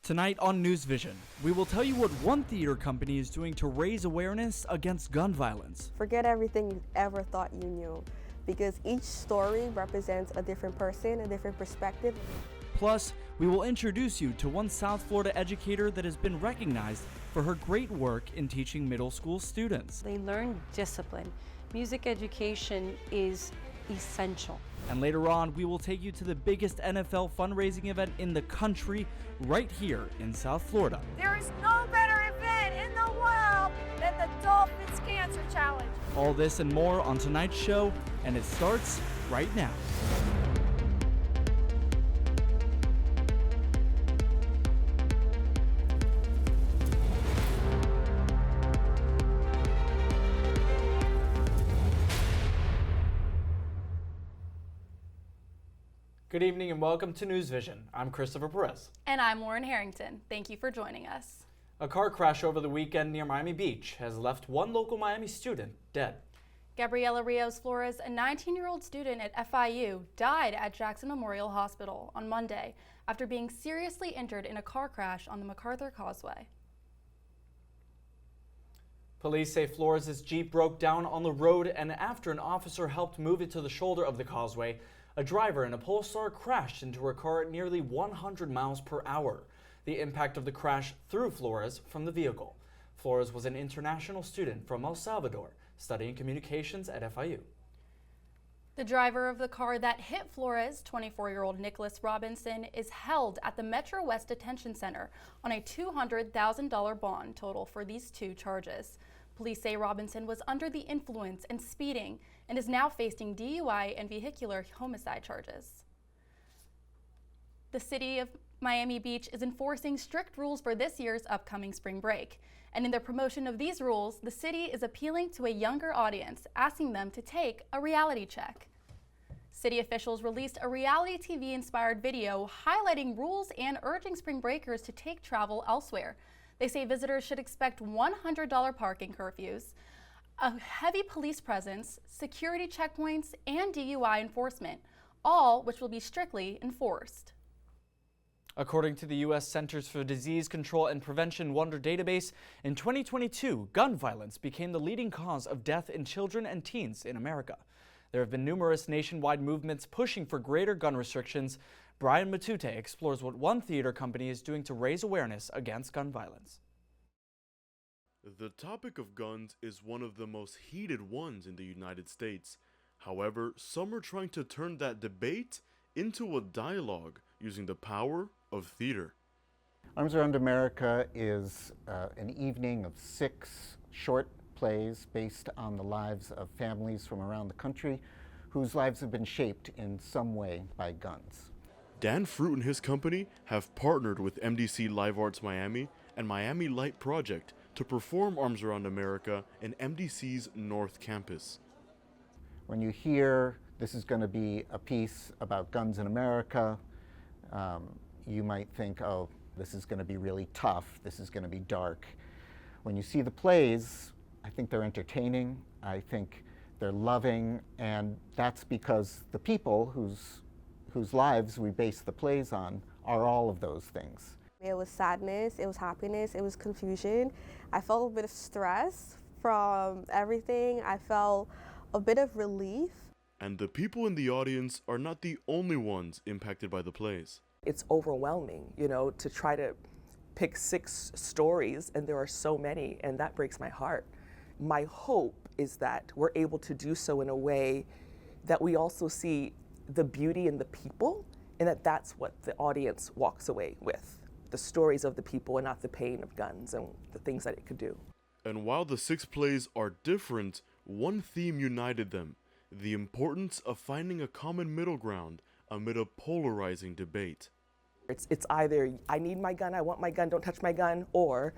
Tonight on NewsVision, we will tell you what one theater company is doing to raise awareness against gun violence. Forget everything you ever thought you knew, because each story represents a different person, a different perspective. Plus, we will introduce you to one South Florida educator that has been recognized for her great work in teaching middle school students. They learn discipline. Music education is essential. And later on, we will take you to the biggest NFL fundraising event in the country, right here in South Florida. There is no better event in the world than the Dolphins Cancer Challenge. All this and more on tonight's show, and it starts right now. Good evening and welcome to NewsVision. I'm Christopher Perez. And I'm Lauren Harrington. Thank you for joining us. A car crash over the weekend near Miami Beach has left one local Miami student dead. Gabriela Rios Flores, a 19-year-old student at FIU, died at Jackson Memorial Hospital on Monday after being seriously injured in a car crash on the MacArthur Causeway. Police say Flores' Jeep broke down on the road, and after an officer helped move it to the shoulder of the causeway, a driver in a Polestar crashed into her car at nearly 100 miles per hour. The impact of the crash threw Flores from the vehicle. Flores was an international student from El Salvador, studying communications at FIU. The driver of the car that hit Flores, 24-year-old Nicholas Robinson, is held at the Metro West Detention Center on a $200,000 bond total for these two charges. Police say Robinson was under the influence and speeding and is now facing DUI and vehicular homicide charges. The city of Miami Beach is enforcing strict rules for this year's upcoming spring break. And in the promotion of these rules, the city is appealing to a younger audience, asking them to take a reality check. City officials released a reality TV-inspired video highlighting rules and urging spring breakers to take travel elsewhere. They say visitors should expect $100 parking curfews, a heavy police presence, security checkpoints, and DUI enforcement, all which will be strictly enforced. According to the U.S. Centers for Disease Control and Prevention Wonder database, in 2022, gun violence became the leading cause of death in children and teens in America. There have been numerous nationwide movements pushing for greater gun restrictions. Brian Matute explores what one theater company is doing to raise awareness against gun violence. The topic of guns is one of the most heated ones in the United States. However, some are trying to turn that debate into a dialogue using the power of theater. Arms Around America is an evening of 6 short plays based on the lives of families from around the country whose lives have been shaped in some way by guns. Dan Fruit and his company have partnered with MDC Live Arts Miami and Miami Light Project to perform Arms Around America in MDC's North Campus. When you hear this is going to be a piece about guns in America, you might think, oh, this is going to be really tough, this is going to be dark. When you see the plays, I think they're entertaining, I think they're loving, and that's because the people whose lives we base the plays on are all of those things. It was sadness, it was happiness, it was confusion. I felt a bit of stress from everything. I felt a bit of relief. And the people in the audience are not the only ones impacted by the plays. It's overwhelming, to try to pick 6 stories, and there are so many, and that breaks my heart. My hope is that we're able to do so in a way that we also see the beauty in the people, and that's what the audience walks away with. The stories of the people and not the pain of guns and the things that it could do. And while the 6 plays are different, one theme united them: the importance of finding a common middle ground amid a polarizing debate. It's either, I need my gun, I want my gun, don't touch my gun, or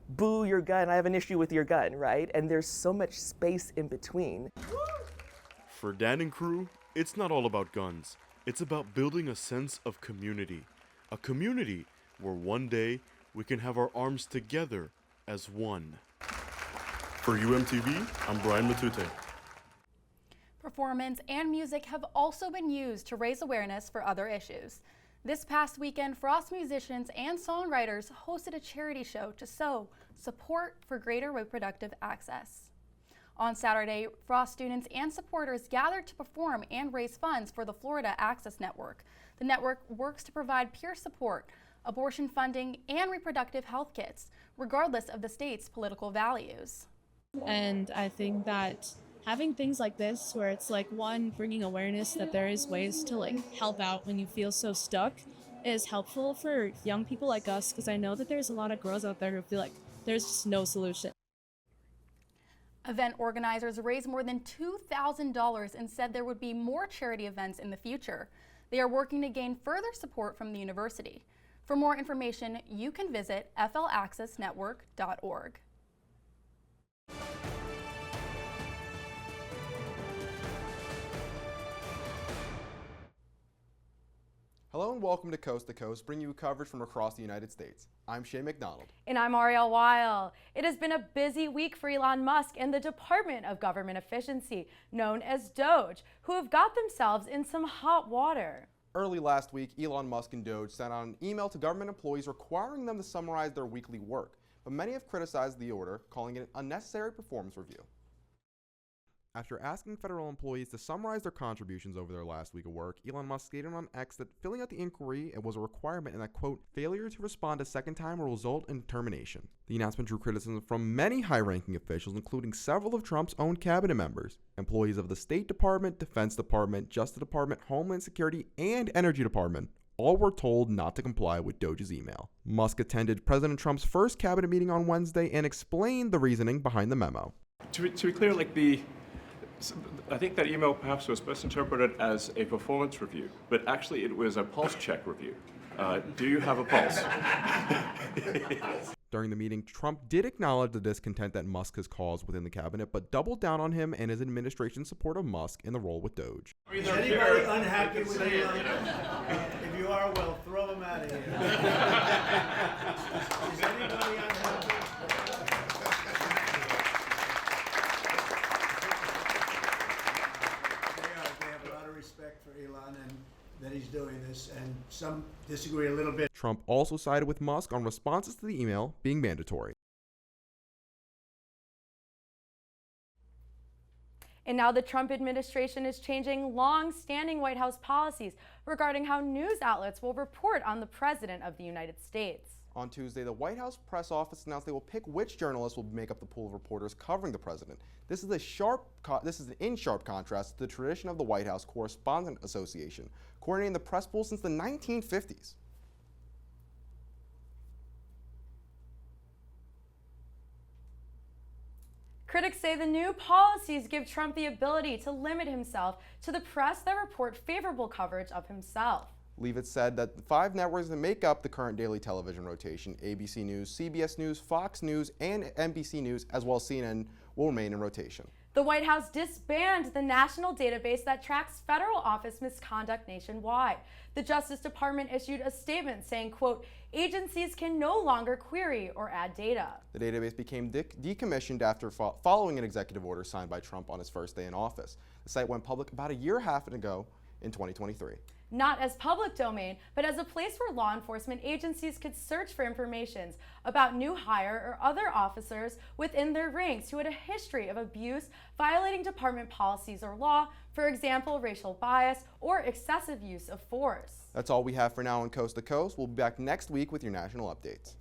boo your gun, I have an issue with your gun, right? And there's so much space in between. For Dan and crew, it's not all about guns. It's about building a sense of community. A community where one day we can have our arms together as one. For UMTV, I'm Brian Matute. Performance and music have also been used to raise awareness for other issues. This past weekend, Frost musicians and songwriters hosted a charity show to sow support for greater reproductive access. On Saturday, Frost students and supporters gathered to perform and raise funds for the Florida Access Network. The network works to provide peer support, abortion funding, and reproductive health kits, regardless of the state's political values. And I think that having things like this, where it's like, one, bringing awareness that there is ways to help out when you feel so stuck, is helpful for young people like us, because I know that there's a lot of girls out there who feel like there's just no solution. Event organizers raised more than $2,000 and said there would be more charity events in the future. They are working to gain further support from the university. For more information, you can visit flaccessnetwork.org. Hello and welcome to Coast, bringing you coverage from across the United States. I'm Shane McDonald. And I'm Ariel Weil. It has been a busy week for Elon Musk and the Department of Government Efficiency, known as DOGE, who have got themselves in some hot water. Early last week, Elon Musk and DOGE sent out an email to government employees requiring them to summarize their weekly work, but many have criticized the order, calling it an unnecessary performance review. After asking federal employees to summarize their contributions over their last week of work, Elon Musk stated on X that filling out the inquiry was a requirement and that, quote, failure to respond a second time will result in termination. The announcement drew criticism from many high-ranking officials, including several of Trump's own cabinet members. Employees of the State Department, Defense Department, Justice Department, Homeland Security, and Energy Department all were told not to comply with DOGE's email. Musk attended President Trump's first cabinet meeting on Wednesday and explained the reasoning behind the memo. To be clear, I think that email perhaps was best interpreted as a performance review, but actually it was a pulse check review. Do you have a pulse? During the meeting, Trump did acknowledge the discontent that Musk has caused within the cabinet, but doubled down on him and his administration's support of Musk in the role with DOGE. Is anybody unhappy with Elon? If you are, well, throw him out of here. Is anybody unhappy? Respect for Elon and that he's doing this, and some disagree a little bit. Trump also sided with Musk on responses to the email being mandatory. And now the Trump administration is changing long-standing White House policies regarding how news outlets will report on the President of the United States. On Tuesday, the White House press office announced they will pick which journalists will make up the pool of reporters covering the president. This is in sharp contrast to the tradition of the White House Correspondent Association, coordinating the press pool since the 1950s. Critics say the new policies give Trump the ability to limit himself to the press that report favorable coverage of himself. Leavitt said that the 5 networks that make up the current daily television rotation, ABC News, CBS News, Fox News, and NBC News, as well as CNN, will remain in rotation. The White House disbanded the national database that tracks federal office misconduct nationwide. The Justice Department issued a statement saying, quote, agencies can no longer query or add data. The database became decommissioned after following an executive order signed by Trump on his first day in office. The site went public about a year and a half ago in 2023. Not as public domain, but as a place where law enforcement agencies could search for information about new hire or other officers within their ranks who had a history of abuse, violating department policies or law, for example, racial bias or excessive use of force. That's all we have for now on Coast to Coast. We'll be back next week with your national updates.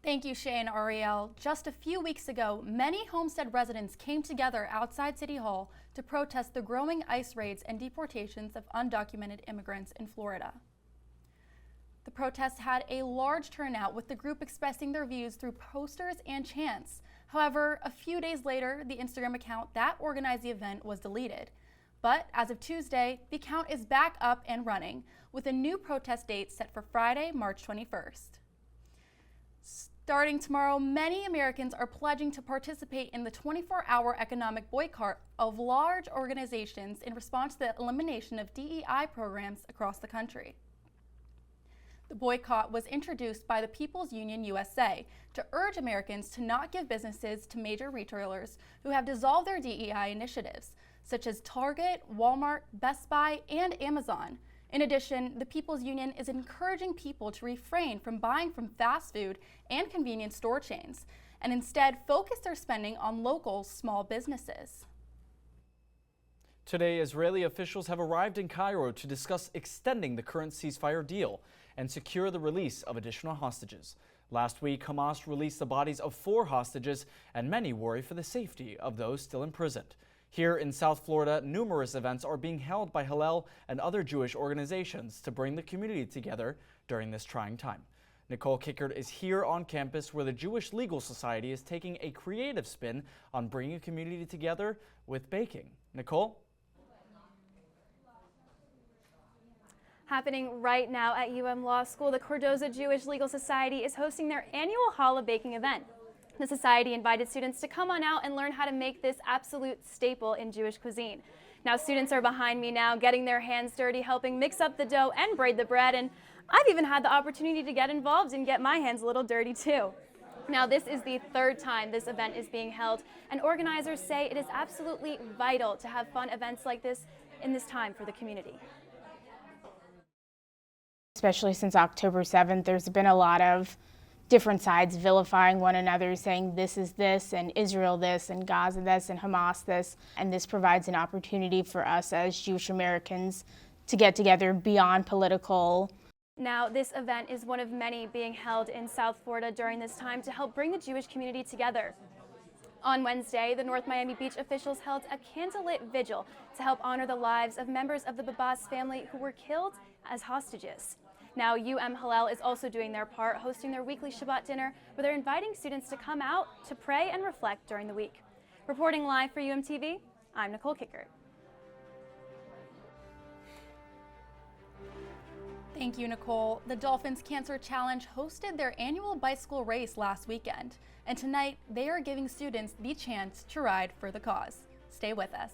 Thank you, Shay and Ariel. Just a few weeks ago, many Homestead residents came together outside City Hall to protest the growing ICE raids and deportations of undocumented immigrants in Florida. The protest had a large turnout, with the group expressing their views through posters and chants. However, a few days later, the Instagram account that organized the event was deleted. But as of Tuesday, the account is back up and running, with a new protest date set for Friday, March 21st. Starting tomorrow, many Americans are pledging to participate in the 24-hour economic boycott of large organizations in response to the elimination of DEI programs across the country. The boycott was introduced by the People's Union USA to urge Americans to not give businesses to major retailers who have dissolved their DEI initiatives, such as Target, Walmart, Best Buy, and Amazon. In addition, the People's Union is encouraging people to refrain from buying from fast food and convenience store chains, and instead focus their spending on local small businesses. Today, Israeli officials have arrived in Cairo to discuss extending the current ceasefire deal and secure the release of additional hostages. Last week, Hamas released the bodies of 4 hostages, and many worry for the safety of those still imprisoned. Here in South Florida, numerous events are being held by Hillel and other Jewish organizations to bring the community together during this trying time. Nicole Kickert is here on campus where the Jewish Legal Society is taking a creative spin on bringing a community together with baking. Nicole? Happening right now at Law School, the Cardozo Jewish Legal Society is hosting their annual challah baking event. The society invited students to come on out and learn how to make this absolute staple in Jewish cuisine. Now, students are behind me now, getting their hands dirty, helping mix up the dough and braid the bread, and I've even had the opportunity to get involved and get my hands a little dirty too. Now, this is the 3rd time this event is being held, and organizers say it is absolutely vital to have fun events like this in this time for the community. Especially since October 7th, there's been a lot of different sides vilifying one another, saying this is this, and Israel this, and Gaza this, and Hamas this. And this provides an opportunity for us as Jewish Americans to get together beyond political. Now, this event is one of many being held in South Florida during this time to help bring the Jewish community together. On Wednesday, the North Miami Beach officials held a candlelit vigil to help honor the lives of members of the Babas family who were killed as hostages. Now, Hillel is also doing their part, hosting their weekly Shabbat dinner, where they're inviting students to come out to pray and reflect during the week. Reporting live for UMTV, I'm Nicole Kickert. Thank you, Nicole. The Dolphins Cancer Challenge hosted their annual bicycle race last weekend, and tonight they are giving students the chance to ride for the cause. Stay with us.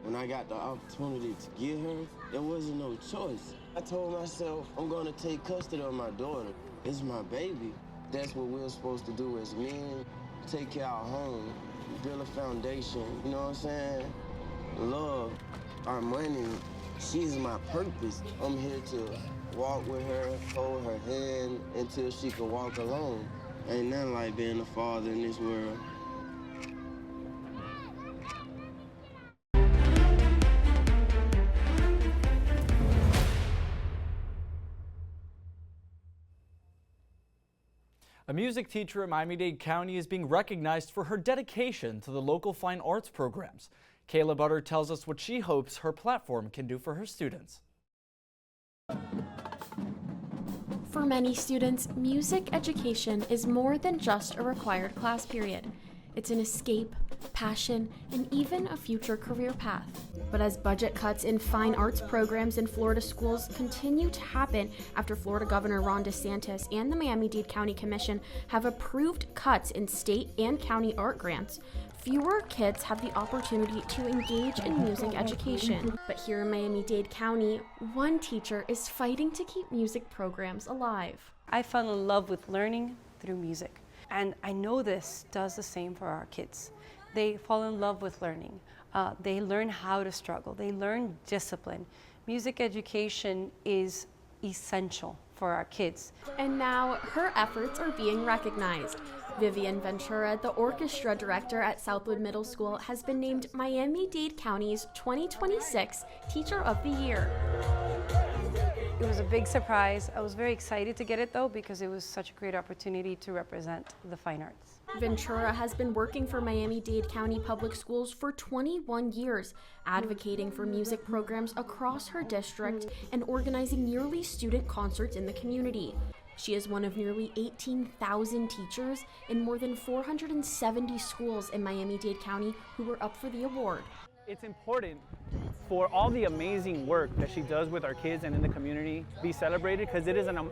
When I got the opportunity to get her, there wasn't no choice. I told myself, I'm gonna take custody of my daughter. It's my baby. That's what we're supposed to do as men. Take care of our home, build a foundation, you know what I'm saying? Love, our money, she's my purpose. I'm here to walk with her, hold her hand until she can walk alone. Ain't nothing like being a father in this world. A music teacher at Miami-Dade County is being recognized for her dedication to the local fine arts programs. Kayla Butter tells us what she hopes her platform can do for her students. For many students, music education is more than just a required class period. It's an escape, passion, and even a future career path. But as budget cuts in fine arts programs in Florida schools continue to happen after Florida Governor Ron DeSantis and the Miami-Dade County Commission have approved cuts in state and county art grants, fewer kids have the opportunity to engage in music education. But here in Miami-Dade County, one teacher is fighting to keep music programs alive. I fell in love with learning through music. And I know this does the same for our kids. They fall in love with learning. They learn how to struggle. They learn discipline. Music education is essential for our kids. And now her efforts are being recognized. Vivian Ventura, the orchestra director at Southwood Middle School, has been named Miami-Dade County's 2026 Teacher of the Year. It was a big surprise. I was very excited to get it though because it was such a great opportunity to represent the fine arts. Ventura has been working for Miami-Dade County Public Schools for 21 years, advocating for music programs across her district and organizing yearly student concerts in the community. She is one of nearly 18,000 teachers in more than 470 schools in Miami-Dade County who were up for the award. It's important for all the amazing work that she does with our kids and in the community be celebrated because it is an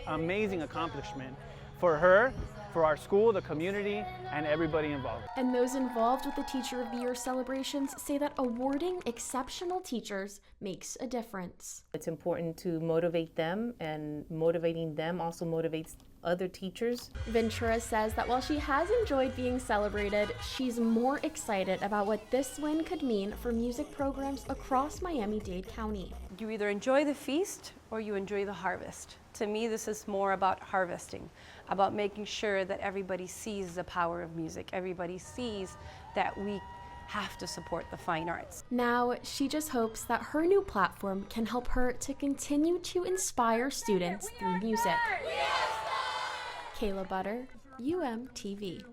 amazing accomplishment for her, for our school, the community, and everybody involved. And those involved with the Teacher of the Year celebrations say that awarding exceptional teachers makes a difference. It's important to motivate them, and motivating them also motivates other teachers. Ventura says that while she has enjoyed being celebrated, she's more excited about what this win could mean for music programs across Miami-Dade County. You either enjoy the feast or you enjoy the harvest. To me, this is more about harvesting, about making sure that everybody sees the power of music, everybody sees that we have to support the fine arts. Now, she just hopes that her new platform can help her to continue to inspire students through music. Kayla Butter, UMTV.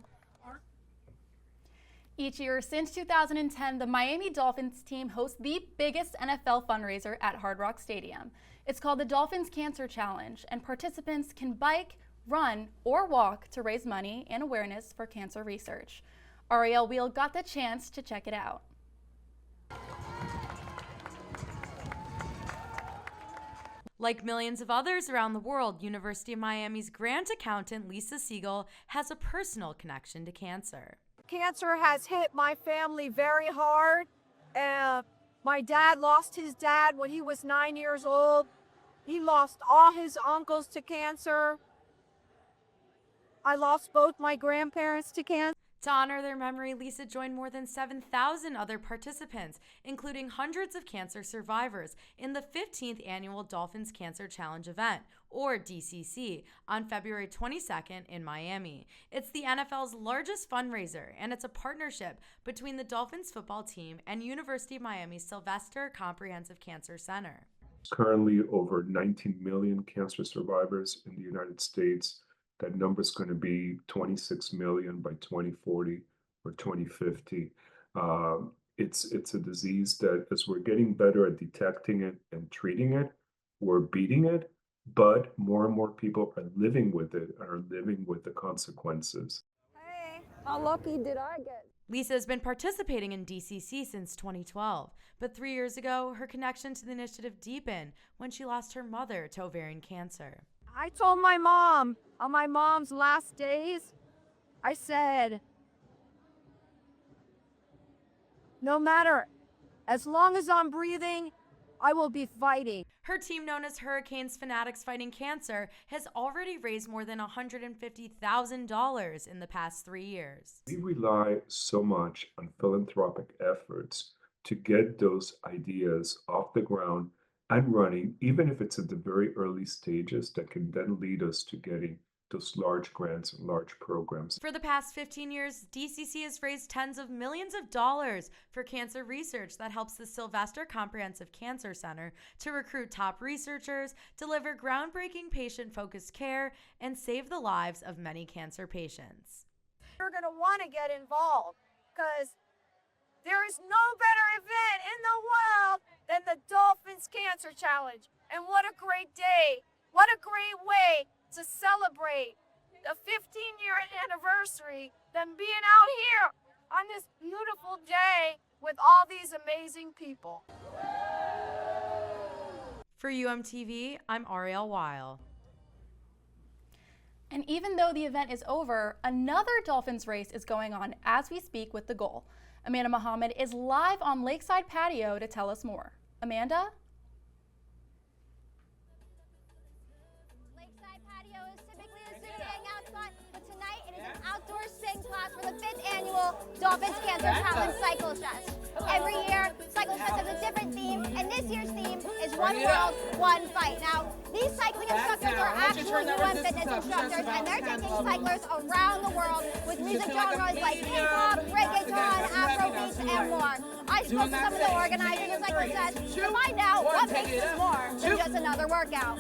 Each year since 2010, the Miami Dolphins team hosts the biggest NFL fundraiser at Hard Rock Stadium. It's called the Dolphins Cancer Challenge, and participants can bike, run, or walk to raise money and awareness for cancer research. Ariel Wheel got the chance to check it out. Like millions of others around the world, University of Miami's grant accountant Lisa Siegel has a personal connection to cancer. Cancer has hit my family very hard. My dad lost his dad when he was 9 years old. He lost all his uncles to cancer. I lost both my grandparents to cancer. To honor their memory, Lisa joined more than 7,000 other participants, including hundreds of cancer survivors, in the 15th annual Dolphins Cancer Challenge event, or DCC, on February 22nd in Miami. It's the NFL's largest fundraiser, and it's a partnership between the Dolphins football team and University of Miami's Sylvester Comprehensive Cancer Center. Currently, over 19 million cancer survivors in the United States. That number is going to be 26 million by 2040 or 2050. It's a disease that, as we're getting better at detecting it and treating it, we're beating it, but more and more people are living with it and are living with the consequences. Hey, how lucky did I get? Lisa has been participating in DCC since 2012, but 3 years ago, her connection to the initiative deepened when she lost her mother to ovarian cancer. I told my mom on my mom's last days, I said, no matter, as long as I'm breathing, I will be fighting. Her team, known as Hurricanes Fanatics Fighting Cancer, has already raised more than $150,000 in the past 3 years. We rely so much on philanthropic efforts to get those ideas off the ground and running, even if it's at the very early stages, that can then lead us to getting those large grants and large programs. For the past 15 years, DCC has raised tens of millions of dollars for cancer research that helps the Sylvester Comprehensive Cancer Center to recruit top researchers, deliver groundbreaking patient-focused care, and save the lives of many cancer patients. You're going to want to get involved because there is no better event in the world than the Dolphins Cancer Challenge. And what a great day. What a great way to celebrate the 15-year anniversary, them being out here on this beautiful day with all these amazing people. For UMTV, I'm Ariel Weil. And even though the event is over, another Dolphins race is going on as we speak with the goal. Amanda Muhammad is live on Lakeside Patio to tell us more. Amanda? Lakeside Patio is typically a student hangout spot, but tonight it is an outdoor spin class for the 5th annual Dolphins Cancer Challenge Cycle Fest. Every year, Cycle Fest has a different theme, and this year's theme is One World, One Fight. Now, these cycling instructors are actual UM fitness instructors, and they're taking cyclers around the world with music genres like hip-hop, reggaeton, Afrobeats, and more. I spoke to some of the organizers of Cycle Fest to find out what makes this more than just another workout.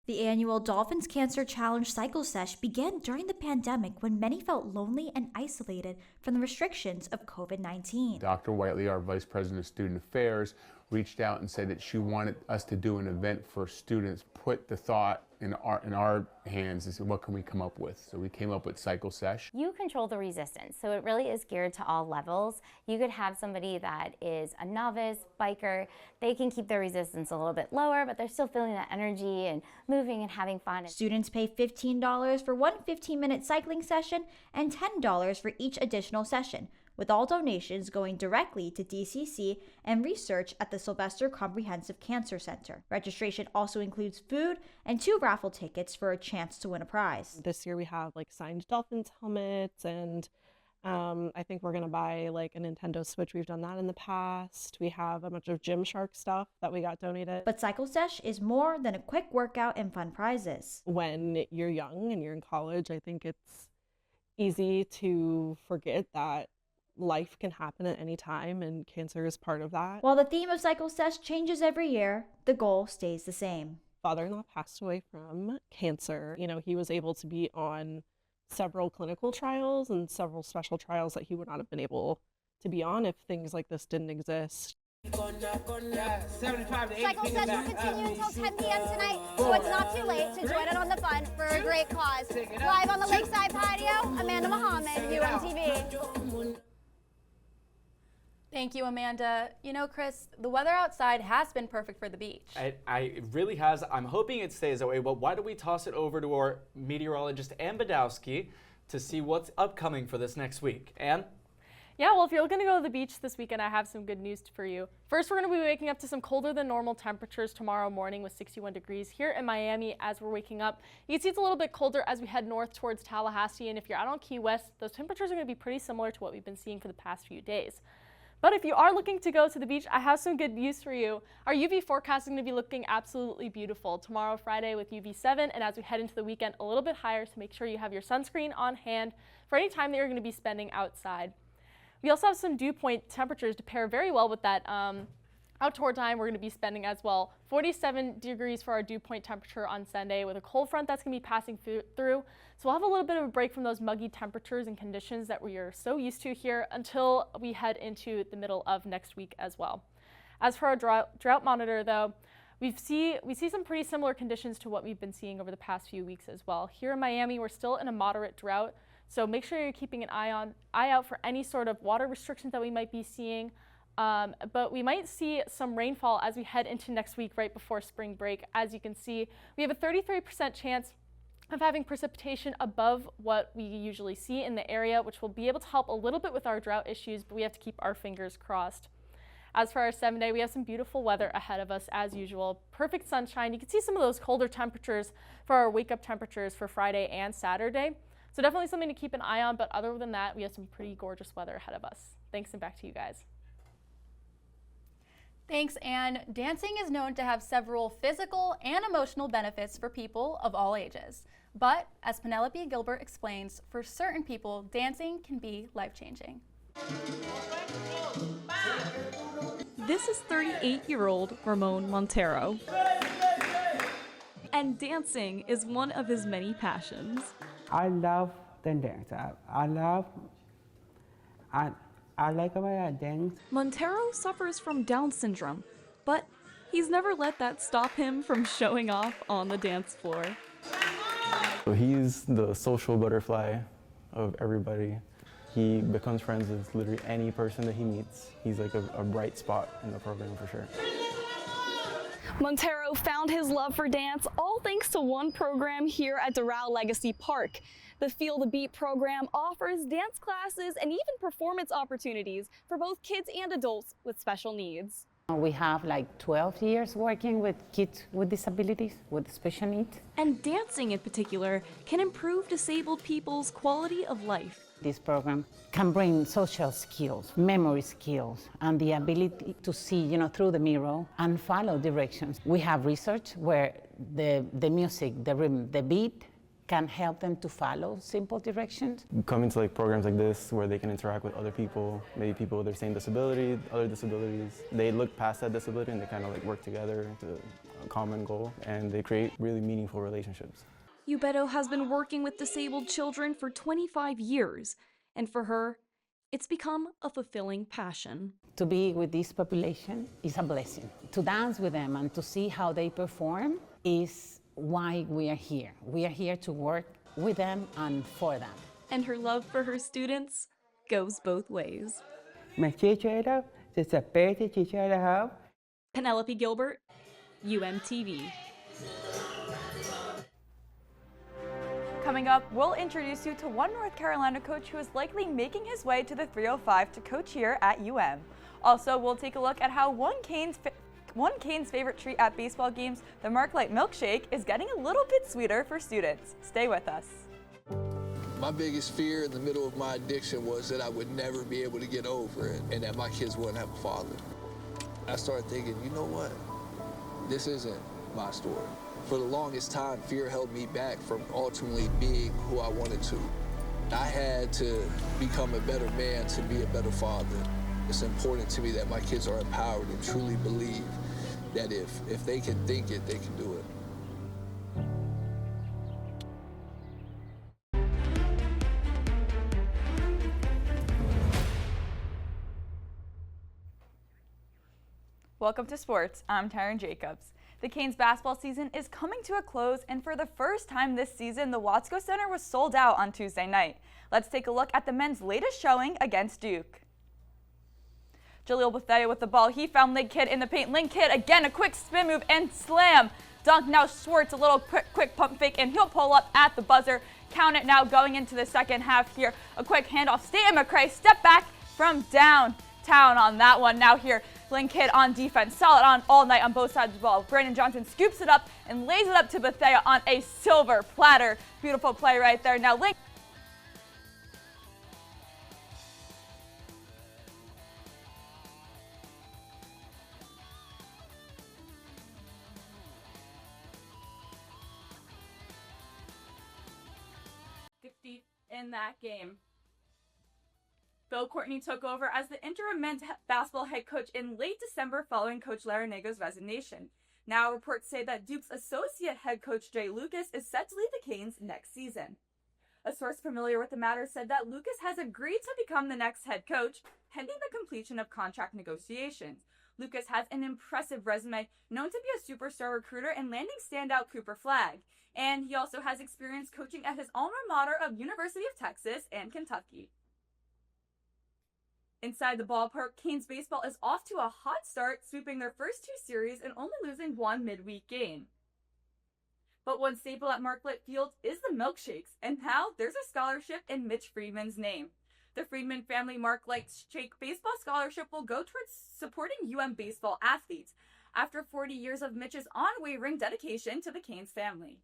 The annual Dolphins Cancer Challenge Cycle Sesh began during the pandemic when many felt lonely and isolated from the restrictions of COVID-19. Dr. Whiteley, our Vice President of Student Affairs, reached out and said that she wanted us to do an event for students, put the thought in our hands and said, what can we come up with? So we came up with Cycle Sesh. You control the resistance, so it really is geared to all levels. You could have somebody that is a novice biker. They can keep their resistance a little bit lower, but they're still feeling that energy and moving and having fun. Students pay $15 for one 15-minute cycling session and $10 for each additional session, with all donations going directly to DCC and research at the Sylvester Comprehensive Cancer Center. Registration also includes food and 2 raffle tickets for a chance to win a prize. This year we have like signed Dolphins helmets, and I think we're gonna buy like a Nintendo Switch. We've done that in the past. We have a bunch of Gymshark stuff that we got donated. But Cycle Sesh is more than a quick workout and fun prizes. When you're young and you're in college, I think it's easy to forget that life can happen at any time, and cancer is part of that. While the theme of Cycle Sesh changes every year, the goal stays the same. Father-in-law passed away from cancer. You know, he was able to be on several clinical trials and several special trials that he would not have been able to be on if things like this didn't exist. Cycle Sesh will continue until 10 p.m. tonight, so it's not too late to join in on the fun for a great cause. Live on the Lakeside Patio, Amanda Muhammad, UMTV. Thank you, Amanda. You know, Chris, the weather outside has been perfect for the beach. It really has. I'm hoping it stays that way, but why don't we toss it over to our meteorologist, Ann Badowski, to see what's upcoming for this next week. Ann? Yeah, well, if you're going to go to the beach this weekend, I have some good news for you. First, we're going to be waking up to some colder than normal temperatures tomorrow morning with 61 degrees here in Miami as we're waking up. You can see it's a little bit colder as we head north towards Tallahassee, and if you're out on Key West, those temperatures are going to be pretty similar to what we've been seeing for the past few days. But if you are looking to go to the beach, I have some good news for you. Our UV forecast is going to be looking absolutely beautiful tomorrow, Friday, with UV 7, and as we head into the weekend, a little bit higher, so make sure you have your sunscreen on hand for any time that you're going to be spending outside. We also have some dew point temperatures to pair very well with that outdoor time we're going to be spending as well. 47 degrees for our dew point temperature on Sunday with a cold front that's going to be passing through. So we'll have a little bit of a break from those muggy temperatures and conditions that we are so used to here until we head into the middle of next week as well. As for our drought monitor, though, we see some pretty similar conditions to what we've been seeing over the past few weeks as well. Here in Miami, we're still in a moderate drought, so make sure you're keeping an eye out for any sort of water restrictions that we might be seeing. But we might see some rainfall as we head into next week right before spring break. As you can see, we have a 33% chance of having precipitation above what we usually see in the area, which will be able to help a little bit with our drought issues, but we have to keep our fingers crossed. As for our 7-day, we have some beautiful weather ahead of us as usual. Perfect sunshine. You can see some of those colder temperatures for our wake-up temperatures for Friday and Saturday. So definitely something to keep an eye on, but other than that, we have some pretty gorgeous weather ahead of us. Thanks, and back to you guys. Thanks, Ann. Dancing is known to have several physical and emotional benefits for people of all ages. But, as Penelope Gilbert explains, for certain people, dancing can be life-changing. This is 38-year-old Ramon Montero. And dancing is one of his many passions. I love the dance. I like the way I dance. Montero suffers from Down syndrome, but he's never let that stop him from showing off on the dance floor. So he's the social butterfly of everybody. He becomes friends with literally any person that he meets. He's like a bright spot in the program for sure. Montero found his love for dance all thanks to one program here at Doral Legacy Park. The Feel the Beat program offers dance classes and even performance opportunities for both kids and adults with special needs. We have like 12 years working with kids with disabilities, with special needs. And dancing in particular can improve disabled people's quality of life. This program can bring social skills, memory skills, and the ability to see, through the mirror and follow directions. We have research where the music, the rhythm, the beat can help them to follow simple directions. Coming to programs like this where they can interact with other people, maybe people with their same disability, other disabilities. They look past that disability and they kind of work together to a common goal, and they create really meaningful relationships. Ubeto has been working with disabled children for 25 years, and for her, it's become a fulfilling passion. To be with this population is a blessing. To dance with them and to see how they perform is why we are here. We are here to work with them and for them. And her love for her students goes both ways. My teacher, it's the best teacher I have. Penelope Gilbert, UMTV. Coming up, we'll introduce you to one North Carolina coach who is likely making his way to the 305 to coach here at UM. Also, we'll take a look at how one Cane's favorite treat at baseball games, the Mark-Light milkshake, is getting a little bit sweeter for students. Stay with us. My biggest fear in the middle of my addiction was that I would never be able to get over it and that my kids wouldn't have a father. I started thinking, you know what? This isn't my story. For the longest time, fear held me back from ultimately being who I wanted to. I had to become a better man to be a better father. It's important to me that my kids are empowered and truly believe that if they can think it, they can do it. Welcome to sports. I'm Taryn Jacobs. The Canes basketball season is coming to a close, and for the first time this season, the Watsco Center was sold out on Tuesday night. Let's take a look at the men's latest showing against Duke. Jaleel Bethea with the ball. He found Link Kidd in the paint. Link Kidd again, a quick spin move and slam. Dunk now Schwartz, a little quick pump fake, and he'll pull up at the buzzer. Count it now going into the second half here. A quick handoff. Staten McCray, step back from downtown on that one. Now here, Link Kidd on defense, solid on all night on both sides of the ball. Brandon Johnson scoops it up and lays it up to Bethea on a silver platter. Beautiful play right there. Now Link. In that game. Bill Courtney took over as the interim men's basketball head coach in late December following Coach Larenego's resignation. Now reports say that Duke's associate head coach Jay Lucas is set to lead the Canes next season. A source familiar with the matter said that Lucas has agreed to become the next head coach pending the completion of contract negotiations. Lucas has an impressive resume, known to be a superstar recruiter and landing standout Cooper Flagg. And he also has experience coaching at his alma mater of University of Texas and Kentucky. Inside the ballpark, Canes baseball is off to a hot start, sweeping their first two series and only losing one midweek game. But one staple at Mark-Light Field is the milkshakes, and now there's a scholarship in Mitch Friedman's name. The Friedman family Mark-Light Shake Baseball Scholarship will go towards supporting UM baseball athletes after 40 years of Mitch's unwavering dedication to the Canes family.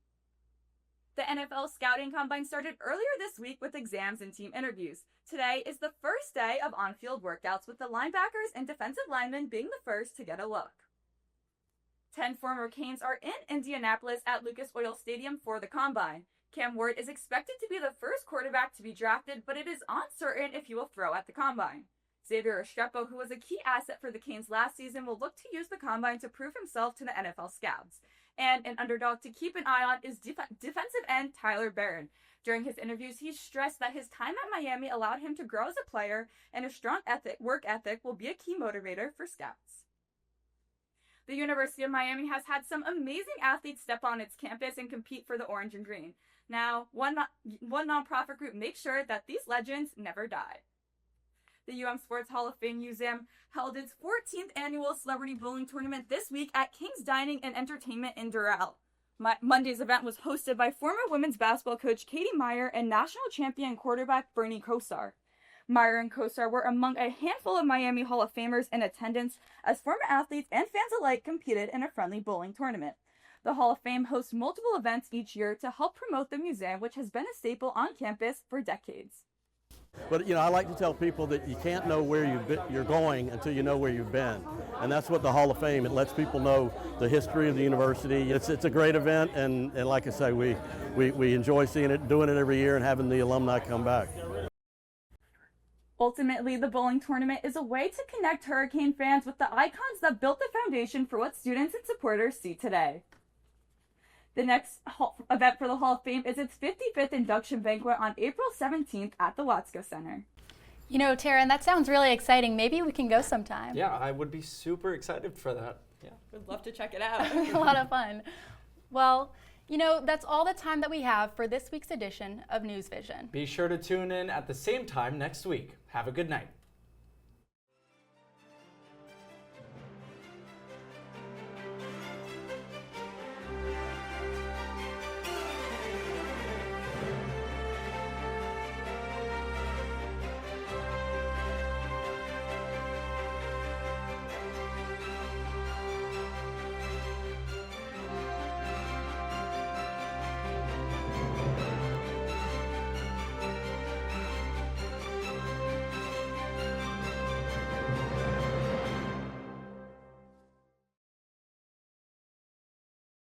The NFL Scouting Combine started earlier this week with exams and team interviews. Today is the first day of on-field workouts, with the linebackers and defensive linemen being the first to get a look. 10 former Canes are in Indianapolis at Lucas Oil Stadium for the Combine. Cam Ward is expected to be the first quarterback to be drafted, but it is uncertain if he will throw at the Combine. Xavier Restrepo, who was a key asset for the Canes last season, will look to use the Combine to prove himself to the NFL scouts. And an underdog to keep an eye on is defensive end Tyler Barron. During his interviews, he stressed that his time at Miami allowed him to grow as a player, and a strong work ethic will be a key motivator for scouts. The University of Miami has had some amazing athletes step on its campus and compete for the orange and green. Now, one nonprofit group makes sure that these legends never die. The UM Sports Hall of Fame Museum held its 14th annual Celebrity Bowling Tournament this week at King's Dining and Entertainment in Doral. Monday's event was hosted by former women's basketball coach Katie Meyer and national champion quarterback Bernie Kosar. Meyer and Kosar were among a handful of Miami Hall of Famers in attendance as former athletes and fans alike competed in a friendly bowling tournament. The Hall of Fame hosts multiple events each year to help promote the museum, which has been a staple on campus for decades. But, I like to tell people that you can't know where you're going until you know where you've been. And that's what the Hall of Fame, it lets people know the history of the university. It's a great event, and like I say, we enjoy seeing it, doing it every year, and having the alumni come back. Ultimately, the bowling tournament is a way to connect Hurricane fans with the icons that built the foundation for what students and supporters see today. The next event for the Hall of Fame is its 55th induction banquet on April 17th at the Watsco Center. You know, Taryn, that sounds really exciting. Maybe we can go sometime. Yeah, I would be super excited for that. Yeah. Would love to check it out. A lot of fun. Well, you know, that's all the time that we have for this week's edition of NewsVision. Be sure to tune in at the same time next week. Have a good night.